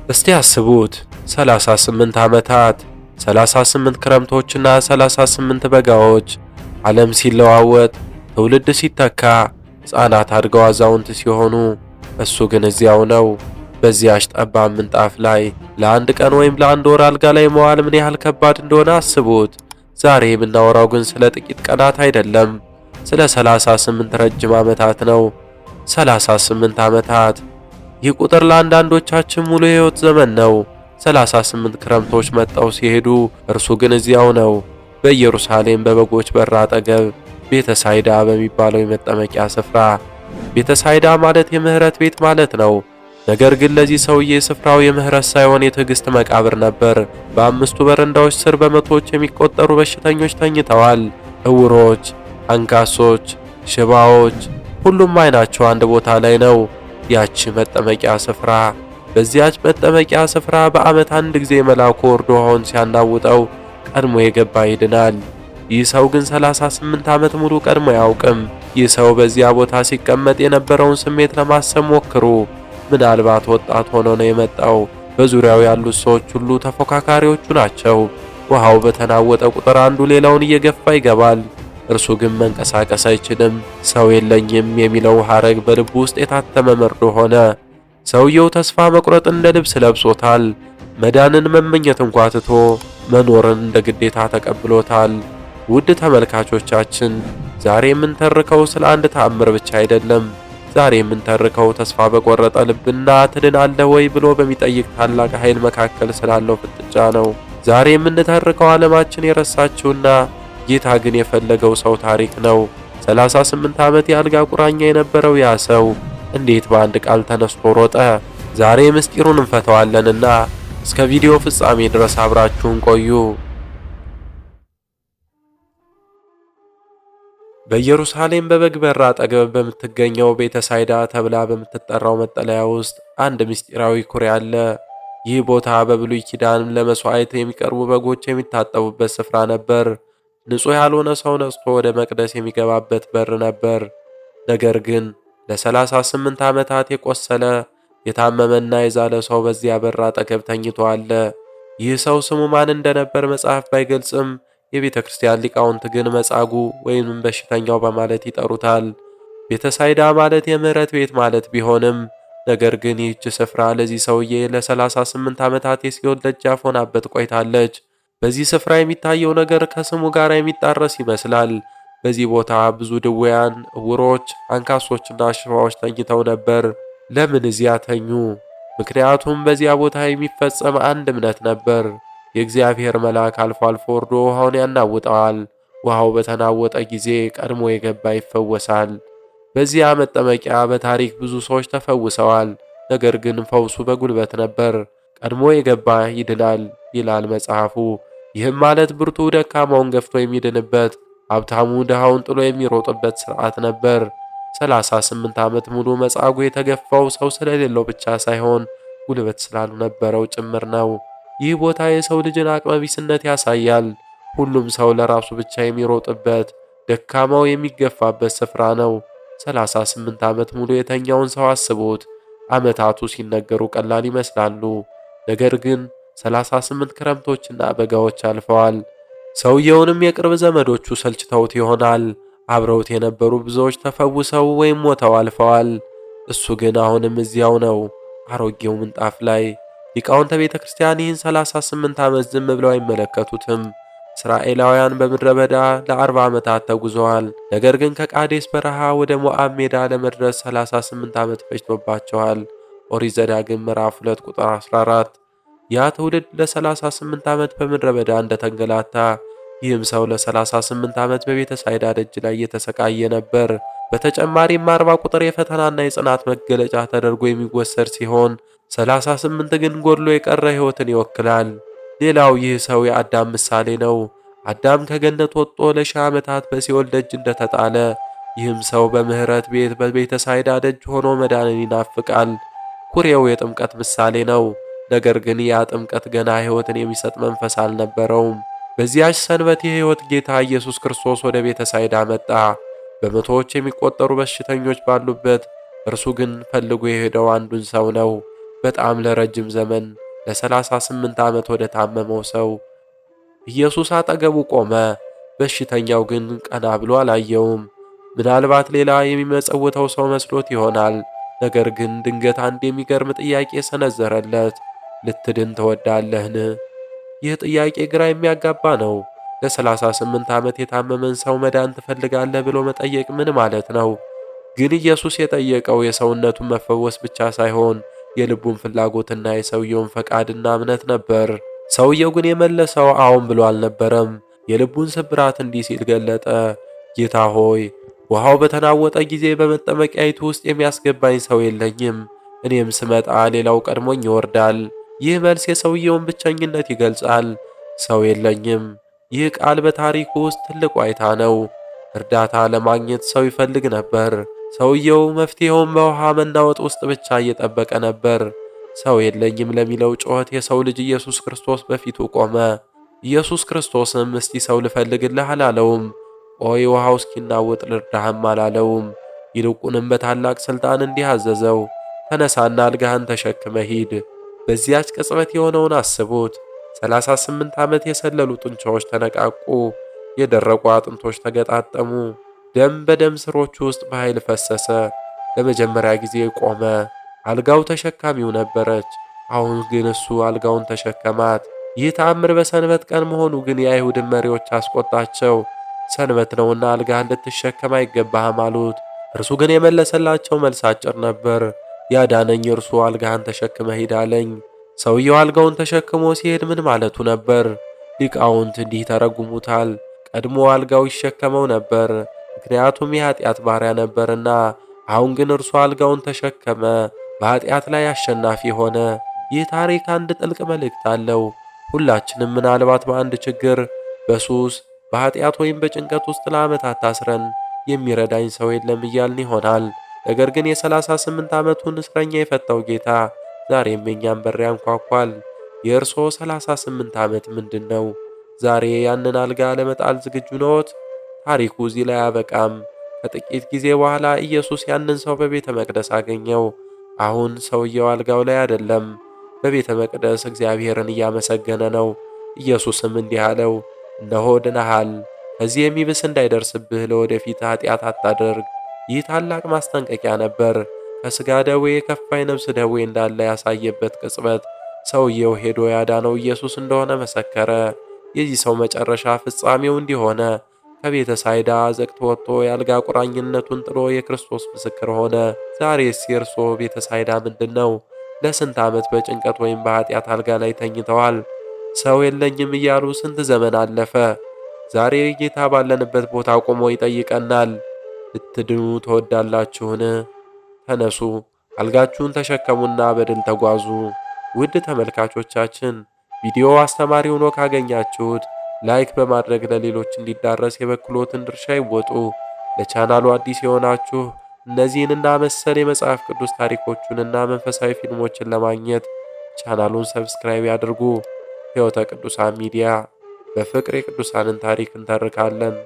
እስቲ አስቡት 38 ዓመታት፣ 38 ክረምቶችና 38 በጋዎች፣ ዓለም ሲለዋወጥ፣ ትውልድ ሲተካ፣ ሕፃናት አድገው አዛውንት ሲሆኑ፣ እሱ ግን እዚያው ነው። በዚያች ጠባብ ምንጣፍ ላይ ለአንድ ቀን ወይም ለአንድ ወር አልጋ ላይ መዋል ምን ያህል ከባድ እንደሆነ አስቡት። ዛሬ የምናወራው ግን ስለ ጥቂት ቀናት አይደለም፣ ስለ 38 ረጅም ዓመታት ነው። 38 ዓመታት፣ ይህ ቁጥር ለአንዳንዶቻችን ሙሉ የሕይወት ዘመን ነው። 38 ክረምቶች መጣው ሲሄዱ፣ እርሱ ግን እዚያው ነው፣ በኢየሩሳሌም በበጎች በር አጠገብ ቤተ ሳይዳ በሚባለው የመጠመቂያ ስፍራ። ቤተ ሳይዳ ማለት የምህረት ቤት ማለት ነው። ነገር ግን ለዚህ ሰውዬ ስፍራው የምህረት ሳይሆን የትዕግስት መቃብር ነበር። በአምስቱ በረንዳዎች ስር በመቶዎች የሚቆጠሩ በሽተኞች ተኝተዋል። ዕውሮች፣ አንካሶች፣ ሽባዎች፣ ሁሉም ዓይናቸው አንድ ቦታ ላይ ነው። ያቺ መጠመቂያ ስፍራ። በዚያች መጠመቂያ ስፍራ በዓመት አንድ ጊዜ መልአኩ ወርዶ ውሃውን ሲያናውጠው ቀድሞ የገባ ይድናል። ይህ ሰው ግን 38 ዓመት ሙሉ ቀድሞ አያውቅም። ይህ ሰው በዚያ ቦታ ሲቀመጥ የነበረውን ስሜት ለማሰብ ሞክሩ። ምናልባት ወጣት ሆኖ ነው የመጣው። በዙሪያው ያሉት ሰዎች ሁሉ ተፎካካሪዎቹ ናቸው። ውሃው በተናወጠ ቁጥር አንዱ ሌላውን እየገፋ ይገባል። እርሱ ግን መንቀሳቀስ አይችልም። ሰው የለኝም የሚለው ሐረግ በልቡ ውስጥ የታተመ መርዶ ሆነ። ሰውየው ተስፋ መቁረጥ እንደ ልብስ ለብሶታል። መዳንን መመኘት እንኳ ትቶ መኖርን እንደ ግዴታ ተቀብሎታል። ውድ ተመልካቾቻችን፣ ዛሬ የምንተርከው ስለ አንድ ተአምር ብቻ አይደለም። ዛሬ የምንተርከው ተስፋ በቆረጠ ልብና ትድናለህ ወይ ብሎ በሚጠይቅ ታላቅ ኃይል መካከል ስላለው ፍጥጫ ነው። ዛሬ የምንተርከው ዓለማችን የረሳችውና ጌታ ግን የፈለገው ሰው ታሪክ ነው። 38 ዓመት የአልጋ ቁራኛ የነበረው ያ ሰው እንዴት በአንድ ቃል ተነስቶ ሮጠ? ዛሬ ምስጢሩን እንፈተዋለንና እስከ ቪዲዮ ፍጻሜ ድረስ አብራችሁን ቆዩ። በኢየሩሳሌም በበግ በር አጠገብ በምትገኘው ቤተ ሳይዳ ተብላ በምትጠራው መጠለያ ውስጥ አንድ ምስጢራዊ ኩሬ አለ። ይህ ቦታ በብሉይ ኪዳን ለመስዋዕት የሚቀርቡ በጎች የሚታጠቡበት ስፍራ ነበር። ንጹሕ ያልሆነ ሰው ነጽቶ ወደ መቅደስ የሚገባበት በር ነበር። ነገር ግን ለ38 ዓመታት የቆሰለ የታመመና የዛለ ሰው በዚያ በር አጠገብ ተኝቶ አለ። ይህ ሰው ስሙ ማን እንደነበር መጽሐፍ ባይገልጽም የቤተ ክርስቲያን ሊቃውንት ግን መጻጉዕ ወይም በሽተኛው በማለት ይጠሩታል። ቤተ ሳይዳ ማለት የምህረት ቤት ማለት ቢሆንም ነገር ግን ይህች ስፍራ ለዚህ ሰውዬ ለ38 ዓመታት የሲኦል ደጃፍ ሆናበት ቆይታለች። በዚህ ስፍራ የሚታየው ነገር ከስሙ ጋር የሚጣረስ ይመስላል። በዚህ ቦታ ብዙ ድውያን፣ ዕውሮች፣ አንካሶችና ሽባዎች ተኝተው ነበር። ለምን እዚያ ተኙ? ምክንያቱም በዚያ ቦታ የሚፈጸም አንድ እምነት ነበር። የእግዚአብሔር መልአክ አልፎ አልፎ ወርዶ ውሃውን ያናውጠዋል። ውሃው በተናወጠ ጊዜ ቀድሞ የገባ ይፈወሳል። በዚያ መጠመቂያ በታሪክ ብዙ ሰዎች ተፈውሰዋል። ነገር ግን ፈውሱ በጉልበት ነበር። ቀድሞ የገባ ይድናል ይላል መጽሐፉ። ይህም ማለት ብርቱ ደካማውን ገፍቶ የሚድንበት፣ ሀብታሙ ድሃውን ጥሎ የሚሮጥበት ሥርዓት ነበር። 38 ዓመት ሙሉ መጻጉዕ የተገፋው ሰው ስለሌለው ብቻ ሳይሆን ጉልበት ስላልነበረው ጭምር ነው። ይህ ቦታ የሰው ልጅን አቅመቢስነት ያሳያል። ሁሉም ሰው ለራሱ ብቻ የሚሮጥበት፣ ደካማው የሚገፋበት ስፍራ ነው። 38 ዓመት ሙሉ የተኛውን ሰው አስቡት። ዓመታቱ ሲነገሩ ቀላል ይመስላሉ። ነገር ግን 38 ክረምቶችና በጋዎች አልፈዋል። ሰውየውንም የቅርብ ዘመዶቹ ሰልችተውት ይሆናል። አብረውት የነበሩ ብዙዎች ተፈውሰው ወይም ሞተው አልፈዋል። እሱ ግን አሁንም እዚያው ነው፣ አሮጌው ምንጣፍ ላይ። ሊቃውንተ ቤተ ክርስቲያን ይህን 38 ዓመት ዝም ብለው አይመለከቱትም። እስራኤላውያን በምድረ በዳ ለ40 ዓመታት ተጉዘዋል። ነገር ግን ከቃዴስ በረሃ ወደ ሞዓብ ሜዳ ለመድረስ 38 ዓመት ፈጅቶባቸዋል። ኦሪት ዘዳግም ምዕራፍ 2 ቁጥር 14። ያ ትውልድ ለ38 ዓመት በምድረ በዳ እንደተንገላታ፣ ይህም ሰው ለ38 ዓመት በቤተ ሳይዳ ደጅ ላይ እየተሰቃየ ነበር። በተጨማሪም 40 ቁጥር የፈተናና የጽናት መገለጫ ተደርጎ የሚወሰድ ሲሆን 38 ግን ጎድሎ የቀረ ሕይወትን ይወክላል። ሌላው ይህ ሰው የአዳም ምሳሌ ነው። አዳም ከገነት ወጥቶ ለ1000 ዓመታት በሲኦል ደጅ እንደተጣለ፣ ይህም ሰው በምህረት ቤት በቤተ ሳይዳ ደጅ ሆኖ መዳንን ይናፍቃል። ኩሬው የጥምቀት ምሳሌ ነው። ነገር ግን ያ ጥምቀት ገና ሕይወትን የሚሰጥ መንፈስ አልነበረውም። በዚያች ሰንበት የሕይወት ጌታ ኢየሱስ ክርስቶስ ወደ ቤተ ሳይዳ መጣ። በመቶዎች የሚቆጠሩ በሽተኞች ባሉበት፣ እርሱ ግን ፈልጎ የሄደው አንዱን ሰው ነው። በጣም ለረጅም ዘመን ለ38 ዓመት ወደ ታመመው ሰው ኢየሱስ አጠገቡ ቆመ። በሽተኛው ግን ቀና ብሎ አላየውም። ምናልባት ሌላ የሚመጸውተው ሰው መስሎት ይሆናል። ነገር ግን ድንገት አንድ የሚገርም ጥያቄ ሰነዘረለት። ልትድን ትወዳለህን? ይህ ጥያቄ ግራ የሚያጋባ ነው። ለ38 ዓመት የታመመን ሰው መዳን ትፈልጋለህ ብሎ መጠየቅ ምን ማለት ነው? ግን ኢየሱስ የጠየቀው የሰውነቱን መፈወስ ብቻ ሳይሆን የልቡን ፍላጎትና የሰውየውን ፈቃድና እምነት ነበር። ሰውየው ግን የመለሰው አዎን ብሎ አልነበረም። የልቡን ስብራት እንዲህ ሲል ገለጠ። ጌታ ሆይ፣ ውሃው በተናወጠ ጊዜ በመጠመቂያይቱ ውስጥ የሚያስገባኝ ሰው የለኝም። እኔም ስመጣ ሌላው ቀድሞኝ ይወርዳል። ይህ መልስ የሰውየውን ብቸኝነት ይገልጻል። ሰው የለኝም። ይህ ቃል በታሪኩ ውስጥ ትልቅ ዋይታ ነው። እርዳታ ለማግኘት ሰው ይፈልግ ነበር። ሰውየው መፍትሄውን በውሃ መናወጥ ውስጥ ብቻ እየጠበቀ ነበር። ሰው የለኝም ለሚለው ጩኸት የሰው ልጅ ኢየሱስ ክርስቶስ በፊቱ ቆመ። ኢየሱስ ክርስቶስም እስቲ ሰው ልፈልግልህ አላለውም። ቆይ ውሃው እስኪናወጥ ልርዳህም አላለውም። ይልቁንም በታላቅ ሥልጣን እንዲህ አዘዘው፣ ተነሳና አልጋህን ተሸክመ ሂድ። በዚያች ቅጽበት የሆነውን አስቡት። 38 ዓመት የሰለሉ ጡንቻዎች ተነቃቁ፣ የደረቁ አጥንቶች ተገጣጠሙ፣ ደም በደም ስሮቹ ውስጥ በኃይል ፈሰሰ። ለመጀመሪያ ጊዜ ቆመ። አልጋው ተሸካሚው ነበረች፣ አሁን ግን እሱ አልጋውን ተሸከማት። ይህ ተአምር በሰንበት ቀን መሆኑ ግን የአይሁድን መሪዎች አስቆጣቸው። ሰንበት ነውና አልጋህን ልትሸከም አይገባህም አሉት። እርሱ ግን የመለሰላቸው መልስ አጭር ነበር። ያዳነኝ እርሱ አልጋህን ተሸክመ ሂድ አለኝ። ሰውየው አልጋውን ተሸክሞ ሲሄድ ምን ማለቱ ነበር? ሊቃውንት እንዲህ ተረጉሙታል። ቀድሞ አልጋው ይሸከመው ነበር፣ ምክንያቱም የኃጢአት ባሪያ ነበርና። አሁን ግን እርሱ አልጋውን ተሸከመ፣ በኃጢአት ላይ አሸናፊ ሆነ። ይህ ታሪክ አንድ ጥልቅ መልእክት አለው። ሁላችንም ምናልባት በአንድ ችግር፣ በሱስ፣ በኃጢአት ወይም በጭንቀት ውስጥ ለዓመታት ታስረን የሚረዳኝ ሰው የለም እያልን ይሆናል። ነገር ግን የ38 ዓመቱን እስረኛ የፈታው ጌታ ዛሬም የኛን በር ያንኳኳል። የእርስዎ 38 ዓመት ምንድን ነው? ዛሬ ያንን አልጋ ለመጣል ዝግጁ ነዎት? ታሪኩ እዚህ ላይ አያበቃም። ከጥቂት ጊዜ በኋላ ኢየሱስ ያንን ሰው በቤተ መቅደስ አገኘው። አሁን ሰውየው አልጋው ላይ አይደለም፣ በቤተ መቅደስ እግዚአብሔርን እያመሰገነ ነው። ኢየሱስም እንዲህ አለው፣ እነሆ ድነሃል። ከዚህ የሚብስ እንዳይደርስብህ ለወደፊት ኃጢአት አታደርግ። ይህ ታላቅ ማስጠንቀቂያ ነበር። ከሥጋ ደዌ የከፋ የነፍስ ደዌ እንዳለ ያሳየበት ቅጽበት ሰውየው ሄዶ ያዳነው ኢየሱስ እንደሆነ መሰከረ። የዚህ ሰው መጨረሻ ፍጻሜው እንዲሆነ ከቤተ ሳይዳ አዘቅት ወጥቶ የአልጋ ቁራኝነቱን ጥሎ የክርስቶስ ምስክር ሆነ። ዛሬስ የእርስዎ ቤተ ሳይዳ ምንድን ነው? ለስንት ዓመት በጭንቀት ወይም በኃጢአት አልጋ ላይ ተኝተዋል? ሰው የለኝም እያሉ ስንት ዘመን አለፈ? ዛሬ ጌታ ባለንበት ቦታ ቆሞ ይጠይቀናል። ልትድኑ ትወዳላችሁን? ተነሱ፣ አልጋችሁን ተሸከሙና በድል ተጓዙ። ውድ ተመልካቾቻችን ቪዲዮ አስተማሪ ሆኖ ካገኛችሁት ላይክ በማድረግ ለሌሎች እንዲዳረስ የበኩሎትን ድርሻ ይወጡ። ለቻናሉ አዲስ የሆናችሁ እነዚህንና መሰል የመጽሐፍ ቅዱስ ታሪኮቹንና መንፈሳዊ ፊልሞችን ለማግኘት ቻናሉን ሰብስክራይብ ያድርጉ። ሕይወተ ቅዱሳን ሚዲያ፣ በፍቅር የቅዱሳንን ታሪክ እንተርካለን።